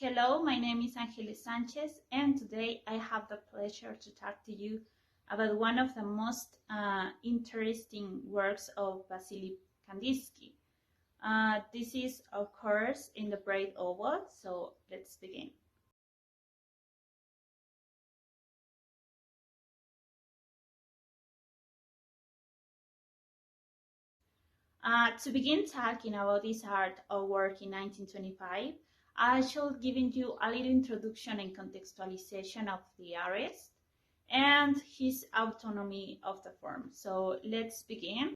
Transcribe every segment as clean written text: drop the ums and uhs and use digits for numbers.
Hello, my name is Angeles Sanchez, and today I have the pleasure to talk to you about one of the most interesting works of Wassily Kandinsky. This is, of course, in the braid oval, so let's begin. To begin talking about this art of work in 1925, I shall give you a little introduction and contextualization of the artist and his autonomy of the form. So let's begin.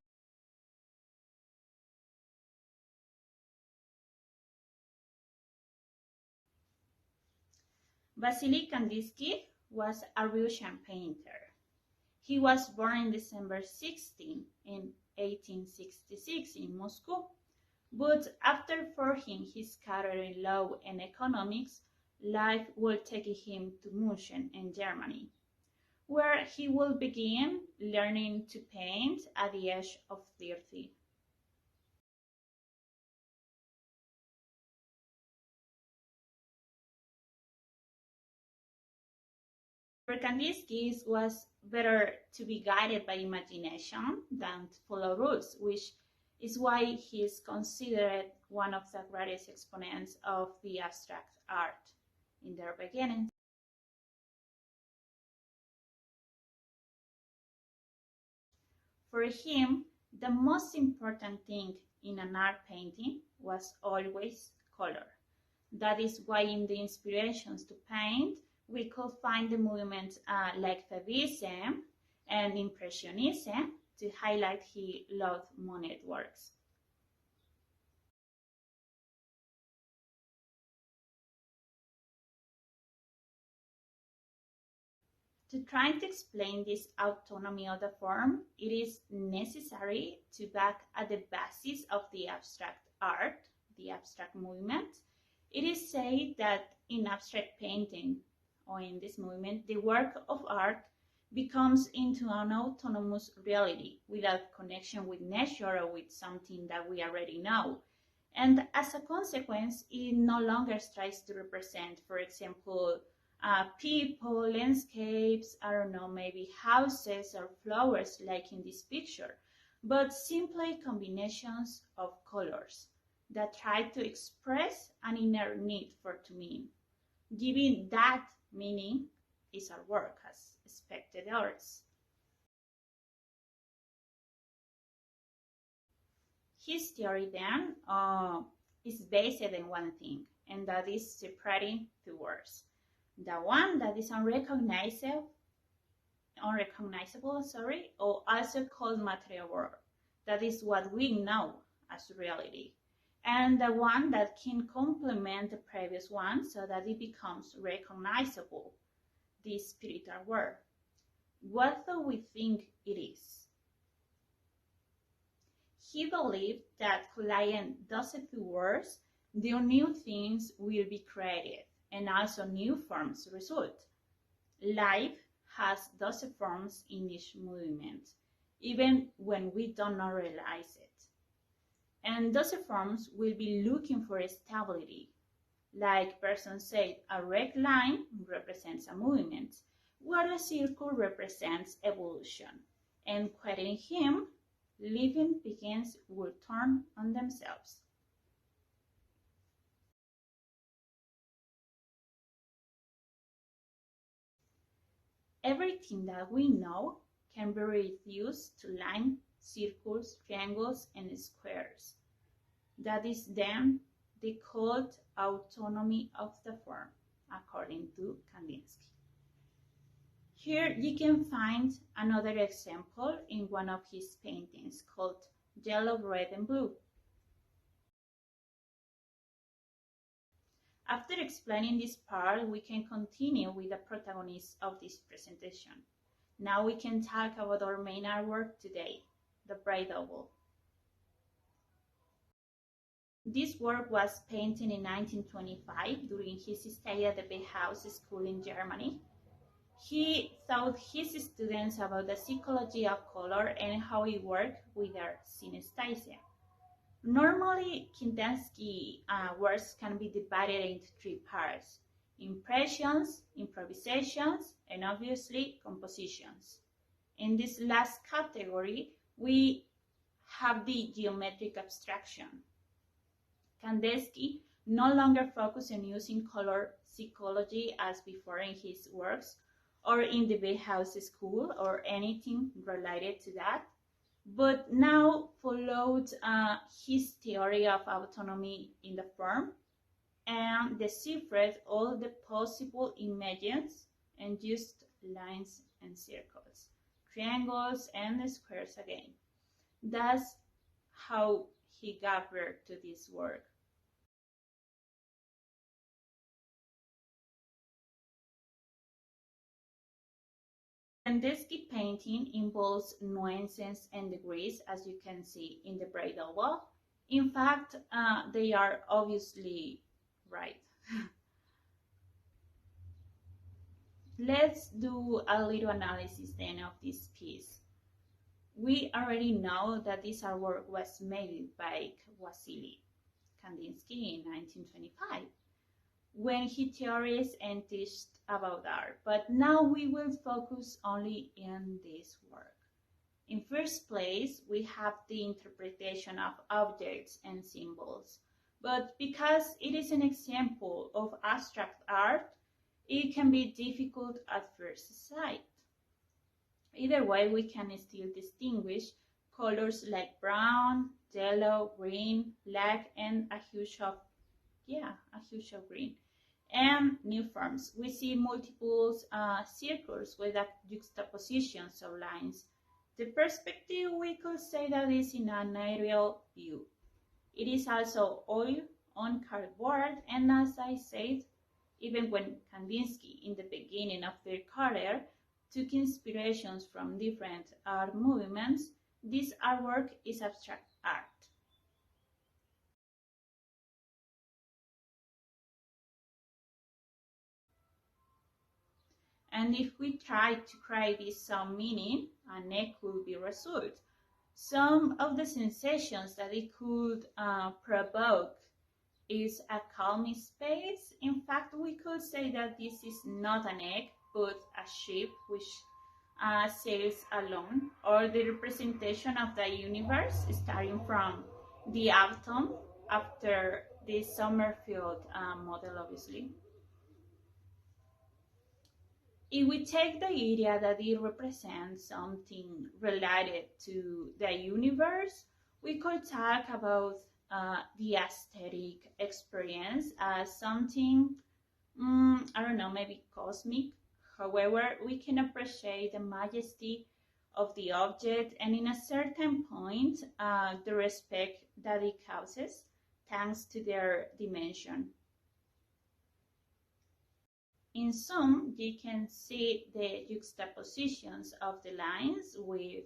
Wassily Kandinsky was a Russian painter. He was born on December 16 in 1866 in Moscow, but after forging his career in law and economics, life would take him to München in Germany, where he will begin learning to paint at the age of 30. For Kandinsky, it was better to be guided by imagination than to follow rules, which is why he is considered one of the greatest exponents of the abstract art in their beginning. For him, the most important thing in an art painting was always color. That is why in the inspirations to paint, we could find the movements like Fauvism and Impressionism to highlight his loved Monet works. To try to explain this autonomy of the form, it is necessary to back at the basis of the abstract art, the abstract movement. It is said that in abstract painting, or in this movement, the work of art becomes into an autonomous reality without connection with nature or with something that we already know. And as a consequence, it no longer tries to represent, for example, people, landscapes, I don't know, maybe houses or flowers like in this picture, but simply combinations of colors that try to express an inner need for to mean. Giving that meaning is our work as expected arts. His theory then is based on one thing, and that is separating two words. The one that is unrecognizable, or also called material world. That is what we know as reality. And the one that can complement the previous one so that it becomes recognizable, the spiritual world. What do we think it is? He believed that colliding those two worlds, the new things will be created and also new forms result. Life has those forms in each movement, even when we don't realize it. And those forms will be looking for stability. Like person said, a red line represents a movement, where a circle represents evolution. And quoting him, living beings will turn on themselves. Everything that we know can be reduced to lines, circles, triangles, and squares. That is then the called autonomy of the form, according to Kandinsky. Here you can find another example in one of his paintings called Yellow, Red, and Blue. After explaining this part, we can continue with the protagonist of this presentation. Now we can talk about our main artwork today, the braid oval. This work was painted in 1925 during his stay at the Bauhaus School in Germany. He taught his students about the psychology of color and how it worked with their synesthesia. Normally, Kandinsky works can be divided into three parts: impressions, improvisations, and obviously compositions. In this last category, we have the geometric abstraction. Kandinsky no longer focuses on using color psychology as before in his works, or in the Bauhaus school, or anything related to that, but now followed his theory of autonomy in the form and deciphered all the possible images and used lines and circles, triangles and squares again. That's how he gave birth to this work. Kandinsky painting involves nuances and degrees, as you can see in the bridal wall. In fact, they are obviously right. Let's do a little analysis then of this piece. We already know that this artwork was made by Wassily, Kandinsky in 1925, when he theorized and teached about art. But now we will focus only in this work. In first place, we have the interpretation of objects and symbols. But because it is an example of abstract art, it can be difficult at first sight. Either way, we can still distinguish colors like brown, yellow, green, black, and a huge of green. And new forms. We see multiple circles with a juxtapositions of lines. The perspective, we could say that is in an aerial view. It is also oil on cardboard, and as I said, even when Kandinsky in the beginning of their career took inspirations from different art movements, this artwork is abstract art. And if we try to create some meaning, an egg could be result. Some of the sensations that it could provoke is a calm space. In fact, we could say that this is not an egg, but a ship which sails alone, or the representation of the universe starting from the atom after the Summerfield model, obviously. If we take the idea that it represents something related to the universe, we could talk about the aesthetic experience as something, I don't know, maybe cosmic. However, we can appreciate the majesty of the object and in a certain point, the respect that it causes thanks to their dimension. In some, you can see the juxtapositions of the lines with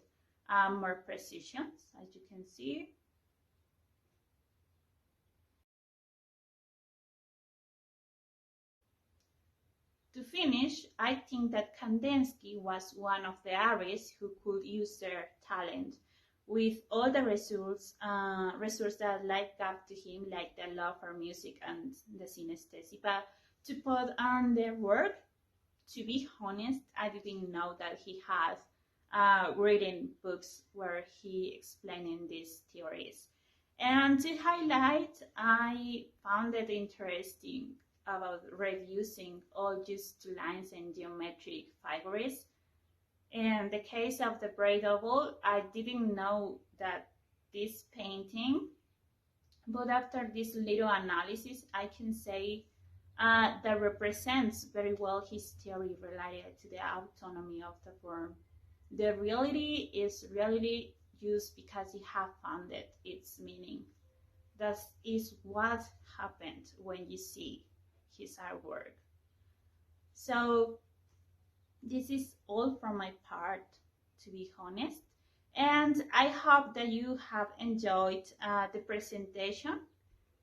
more precision, as you can see. To finish, I think that Kandinsky was one of the artists who could use their talent with all the resources that life gave to him, like the love for music and the synesthesia, but to put on their work. To be honest, I didn't know that he had written books where he explaining these theories. And to highlight, I found it interesting about reducing all just to lines and geometric figures. In the case of the braid oval, I didn't know that this painting, but after this little analysis, I can say that represents very well his theory related to the autonomy of the form. The reality is reality just because he have found its meaning. That is what happened when you see his artwork. So this is all from my part, to be honest. And I hope that you have enjoyed the presentation,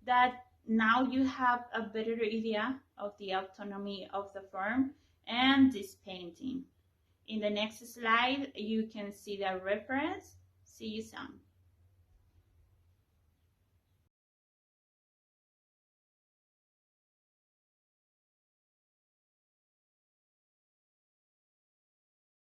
that now you have a better idea of the autonomy of the form and this painting. In the next slide, you can see the reference. See you soon.